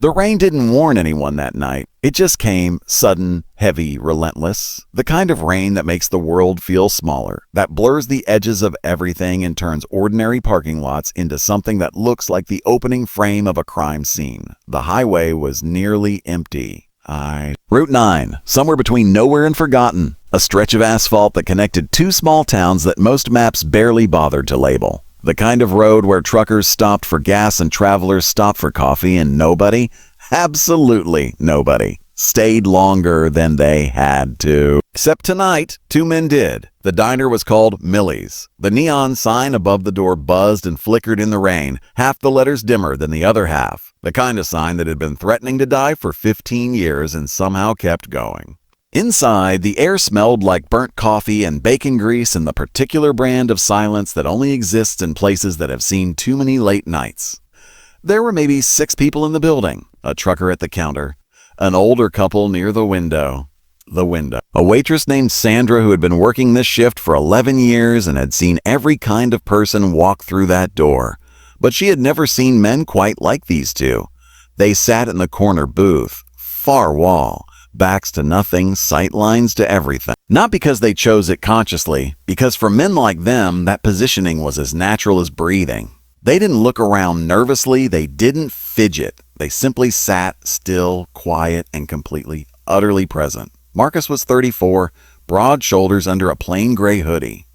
The rain didn't warn anyone that night. It just came, sudden, heavy, relentless. The kind of rain that makes the world feel smaller, that blurs the edges of everything and turns ordinary parking lots into something that looks like the opening frame of a crime scene. The highway was nearly empty. Route 9, somewhere between nowhere and forgotten. A stretch of asphalt that connected two small towns that most maps barely bothered to label. The kind of road where truckers stopped for gas and travelers stopped for coffee and nobody, absolutely nobody, stayed longer than they had to. Except tonight, two men did. The diner was called Millie's. The neon sign above the door buzzed and flickered in the rain, half the letters dimmer than the other half. The kind of sign that had been threatening to die for 15 years and somehow kept going. Inside, the air smelled like burnt coffee and bacon grease and the particular brand of silence that only exists in places that have seen too many late nights. There were maybe 6 people in the building, a trucker at the counter, an older couple near the window, a waitress named Sandra who had been working this shift for 11 years and had seen every kind of person walk through that door. But she had never seen men quite like these two. They sat in the corner booth, far wall, backs to nothing, sight lines to everything. Not because they chose it consciously, because for men like them, that positioning was as natural as breathing. They didn't look around nervously, they didn't fidget. They simply sat still, quiet, and completely, utterly present. Marcus was 34, broad shoulders under a plain gray hoodie.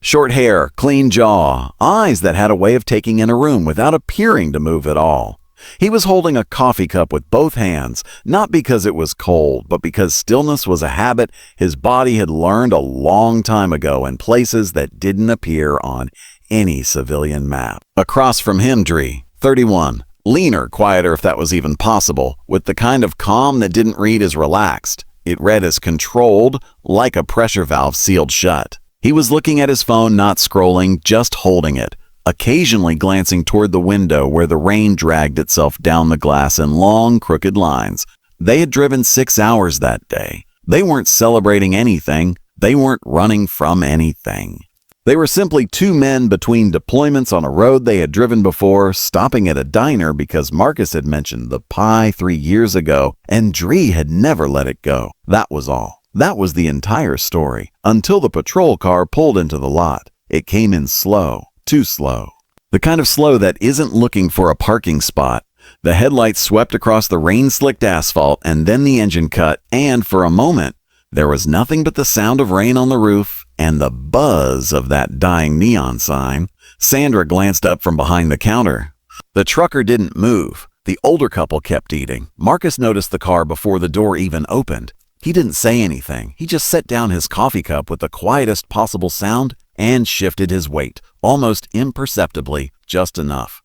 Short hair, clean jaw, eyes that had a way of taking in a room without appearing to move at all. He was holding a coffee cup with both hands, not because it was cold, but because stillness was a habit his body had learned a long time ago in places that didn't appear on any civilian map. Across from him, Dree, 31, leaner, quieter if that was even possible, with the kind of calm that didn't read as relaxed. It read as controlled, like a pressure valve sealed shut. He was looking at his phone, not scrolling, just holding it, occasionally glancing toward the window where the rain dragged itself down the glass in long, crooked lines. They had driven 6 hours that day. They weren't celebrating anything. They weren't running from anything. They were simply two men between deployments on a road they had driven before, stopping at a diner because Marcus had mentioned the pie 3 years ago, and Dree had never let it go. That was all. That was the entire story, until the patrol car pulled into the lot. It came in slow. Too slow. The kind of slow that isn't looking for a parking spot. The headlights swept across the rain-slicked asphalt, and then the engine cut, and for a moment, there was nothing but the sound of rain on the roof and the buzz of that dying neon sign. Sandra glanced up from behind the counter. The trucker didn't move. The older couple kept eating. Marcus noticed the car before the door even opened. He didn't say anything. He just set down his coffee cup with the quietest possible sound and shifted his weight, almost imperceptibly, just enough.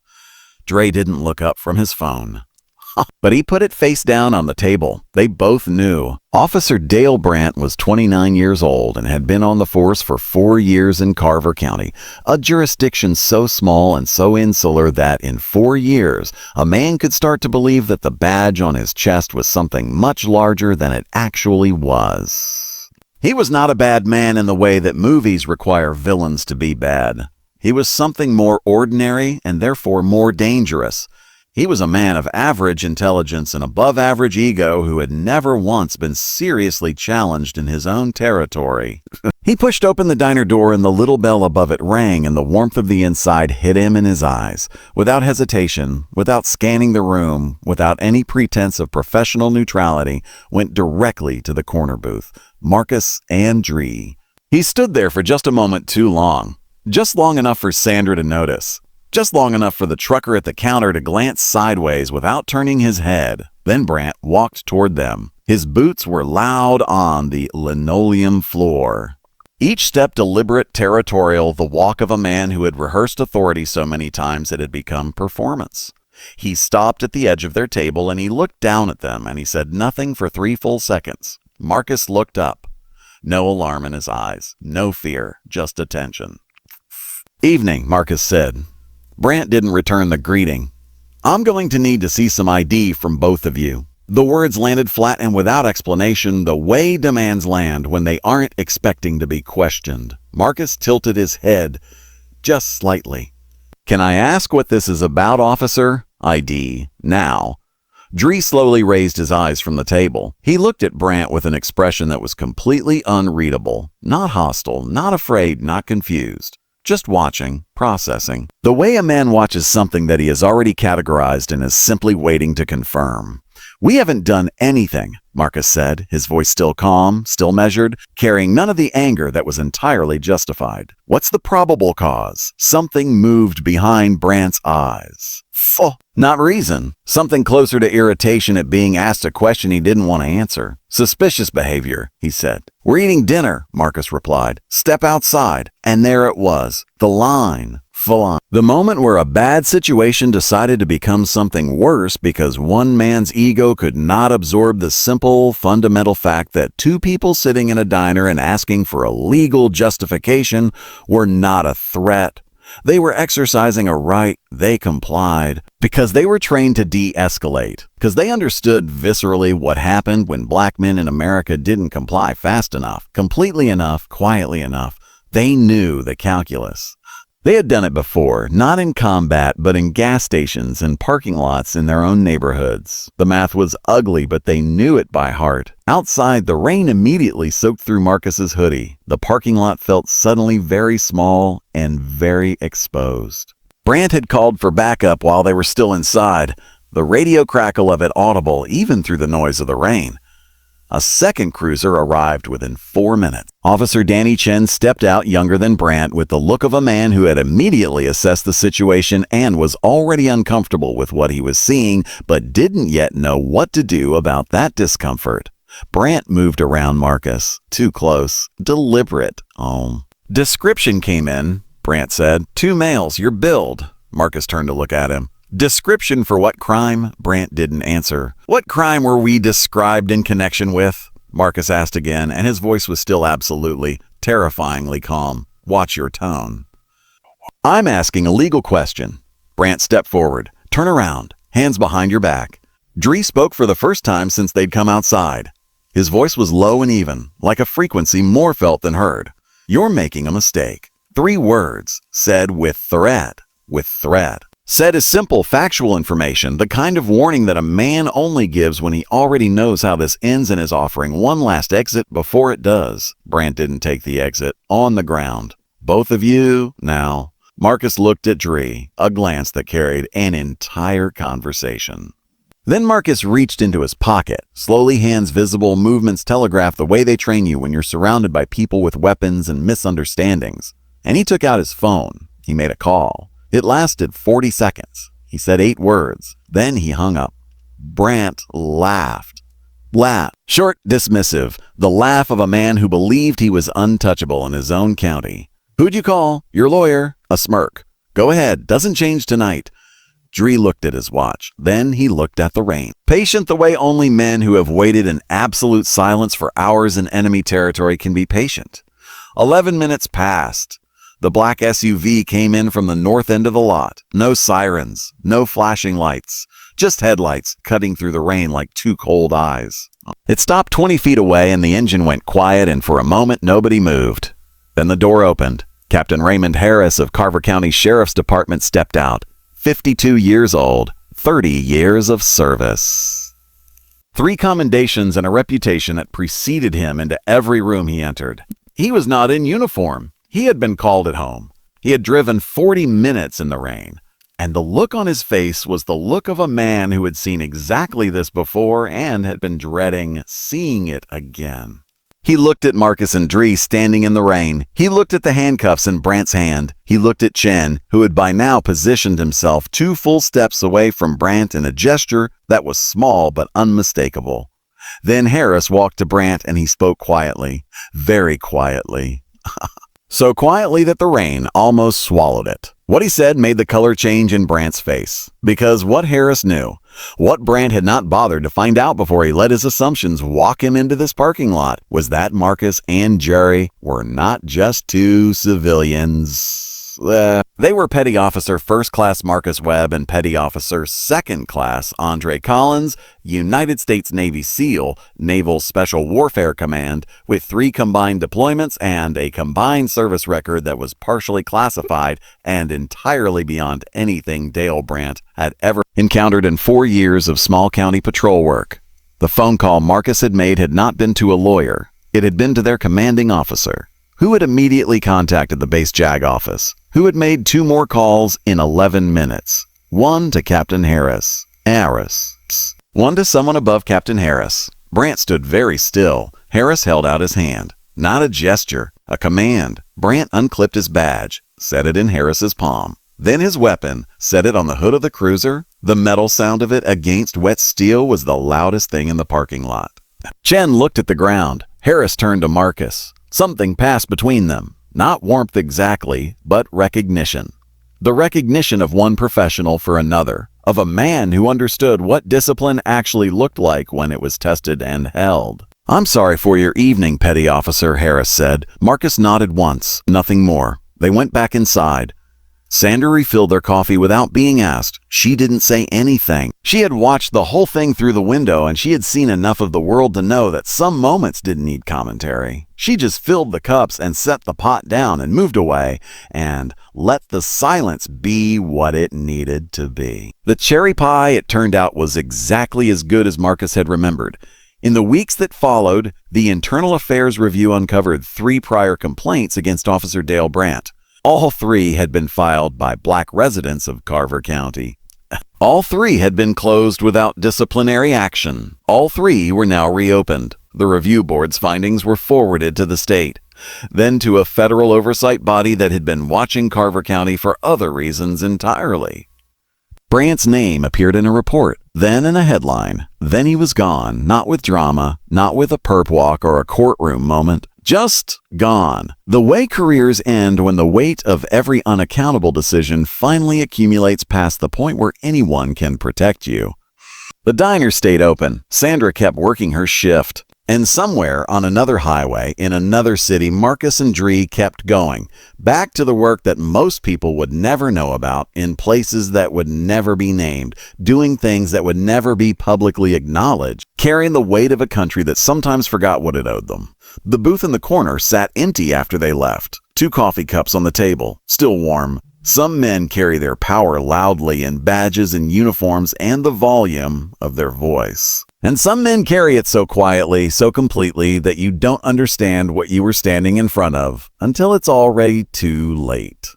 Dre didn't look up from his phone. But he put it face down on the table. They both knew. Officer Dale Brandt was 29 years old and had been on the force for 4 years in Carver County, a jurisdiction so small and so insular that in 4 years, a man could start to believe that the badge on his chest was something much larger than it actually was. He was not a bad man in the way that movies require villains to be bad. He was something more ordinary and therefore more dangerous. He was a man of average intelligence and above-average ego who had never once been seriously challenged in his own territory. He pushed open the diner door and the little bell above it rang and the warmth of the inside hit him in his eyes. Without hesitation, without scanning the room, without any pretense of professional neutrality, went directly to the corner booth. Marcus and Dree. He stood there for just a moment too long. Just long enough for Sandra to notice. Just long enough for the trucker at the counter to glance sideways without turning his head. Then Brandt walked toward them. His boots were loud on the linoleum floor. Each step deliberate, territorial, the walk of a man who had rehearsed authority so many times it had become performance. He stopped at the edge of their table and he looked down at them and he said nothing for 3 full seconds. Marcus looked up. No alarm in his eyes. No fear. Just attention. "Evening," Marcus said. Brandt didn't return the greeting. "I'm going to need to see some ID from both of you." The words landed flat and without explanation, the way demands land when they aren't expecting to be questioned. Marcus tilted his head just slightly. "Can I ask what this is about, officer?" "ID. Now." Dree slowly raised his eyes from the table. He looked at Brandt with an expression that was completely unreadable. Not hostile, not afraid, not confused. Just watching, processing. The way a man watches something that he has already categorized and is simply waiting to confirm. "We haven't done anything," Marcus said, his voice still calm, still measured, carrying none of the anger that was entirely justified. "What's the probable cause?" Something moved behind Brandt's eyes. Not reason. Something closer to irritation at being asked a question he didn't want to answer. "Suspicious behavior," he said. "We're eating dinner," Marcus replied. "Step outside." And there it was. The line. Full on. The moment where a bad situation decided to become something worse because one man's ego could not absorb the simple, fundamental fact that two people sitting in a diner and asking for a legal justification were not a threat. They were exercising a right. They complied because they were trained to de-escalate, because they understood viscerally what happened when black men in America didn't comply fast enough, completely enough, quietly enough. They knew the calculus. They had done it before, not in combat, but in gas stations and parking lots in their own neighborhoods. The math was ugly, but they knew it by heart. Outside, the rain immediately soaked through Marcus's hoodie. The parking lot felt suddenly very small and very exposed. Brandt had called for backup while they were still inside, the radio crackle of it audible even through the noise of the rain. A second cruiser arrived within 4 minutes. Officer Danny Chen stepped out younger than Brandt with the look of a man who had immediately assessed the situation and was already uncomfortable with what he was seeing, but didn't yet know what to do about that discomfort. Brandt moved around Marcus. Too close. Deliberate. Description came in, Brandt said. 2 males, your build. Marcus turned to look at him. Description for what crime? Brandt didn't answer. What crime were we described in connection with? Marcus asked again, and his voice was still absolutely, terrifyingly calm. Watch your tone. I'm asking a legal question. Brandt stepped forward. Turn around. Hands behind your back. Dree spoke for the first time since they'd come outside. His voice was low and even, like a frequency more felt than heard. You're making a mistake. 3 words, said with threat. With threat. Said is simple, factual information, the kind of warning that a man only gives when he already knows how this ends and is offering one last exit before it does. Brandt didn't take the exit. On the ground. Both of you, now. Marcus looked at Dree, a glance that carried an entire conversation. Then Marcus reached into his pocket. Slowly, hands visible, movements telegraph the way they train you when you're surrounded by people with weapons and misunderstandings. And he took out his phone. He made a call. It lasted 40 seconds. He said 8 words. Then he hung up. Brandt laughed. Short, dismissive. The laugh of a man who believed he was untouchable in his own county. Who'd you call? Your lawyer? A smirk. Go ahead. Doesn't change tonight. Dree looked at his watch. Then he looked at the rain. Patient the way only men who have waited in absolute silence for hours in enemy territory can be patient. 11 minutes passed. The black SUV came in from the north end of the lot. No sirens, no flashing lights, just headlights cutting through the rain like 2 cold eyes. It stopped 20 feet away and the engine went quiet, and for a moment nobody moved. Then the door opened. Captain Raymond Harris of Carver County Sheriff's Department stepped out. 52 years old, 30 years of service. 3 commendations and a reputation that preceded him into every room he entered. He was not in uniform. He had been called at home. He had driven 40 minutes in the rain. And the look on his face was the look of a man who had seen exactly this before and had been dreading seeing it again. He looked at Marcus and Dree standing in the rain. He looked at the handcuffs in Brandt's hand. He looked at Chen, who had by now positioned himself 2 full steps away from Brandt in a gesture that was small but unmistakable. Then Harris walked to Brandt and he spoke quietly, very quietly. So quietly that the rain almost swallowed it. What he said made the color change in Brandt's face. Because what Harris knew, what Brandt had not bothered to find out before he let his assumptions walk him into this parking lot, was that Marcus and Jerry were not just 2 civilians. They were Petty Officer First Class Marcus Webb and Petty Officer Second Class Andre Collins, United States Navy SEAL, Naval Special Warfare Command, with 3 combined deployments and a combined service record that was partially classified and entirely beyond anything Dale Brandt had ever encountered in 4 years of small county patrol work. The phone call Marcus had made had not been to a lawyer. It had been to their commanding officer, who had immediately contacted the base JAG office, who had made 2 more calls in 11 minutes. One to Captain Harris. One to someone above Captain Harris. Brandt stood very still. Harris held out his hand. Not a gesture, a command. Brandt unclipped his badge, set it in Harris's palm. Then his weapon, set it on the hood of the cruiser. The metal sound of it against wet steel was the loudest thing in the parking lot. Chen looked at the ground. Harris turned to Marcus. Something passed between them. Not warmth exactly, but recognition. The recognition of one professional for another, of a man who understood what discipline actually looked like when it was tested and held. "I'm sorry for your evening, Petty Officer," Harris said. Marcus nodded once, nothing more. They went back inside. Sandra refilled their coffee without being asked. She didn't say anything. She had watched the whole thing through the window, and she had seen enough of the world to know that some moments didn't need commentary. She just filled the cups and set the pot down and moved away and let the silence be what it needed to be. The cherry pie, it turned out, was exactly as good as Marcus had remembered. In the weeks that followed, the Internal Affairs Review uncovered 3 prior complaints against Officer Dale Brandt. All 3 had been filed by black residents of Carver County. All 3 had been closed without disciplinary action. All 3 were now reopened. The review board's findings were forwarded to the state, then to a federal oversight body that had been watching Carver County for other reasons entirely. Brandt's name appeared in a report, then in a headline. Then he was gone, not with drama, not with a perp walk or a courtroom moment. Just gone. The way careers end when the weight of every unaccountable decision finally accumulates past the point where anyone can protect you. The diner stayed open. Sandra kept working her shift. And somewhere on another highway in another city, Marcus and Dree kept going, back to the work that most people would never know about, in places that would never be named, doing things that would never be publicly acknowledged, carrying the weight of a country that sometimes forgot what it owed them. The booth in the corner sat empty after they left. 2 coffee cups on the table, still warm. Some men carry their power loudly in badges and uniforms and the volume of their voice. And some men carry it so quietly, so completely, that you don't understand what you were standing in front of until it's already too late.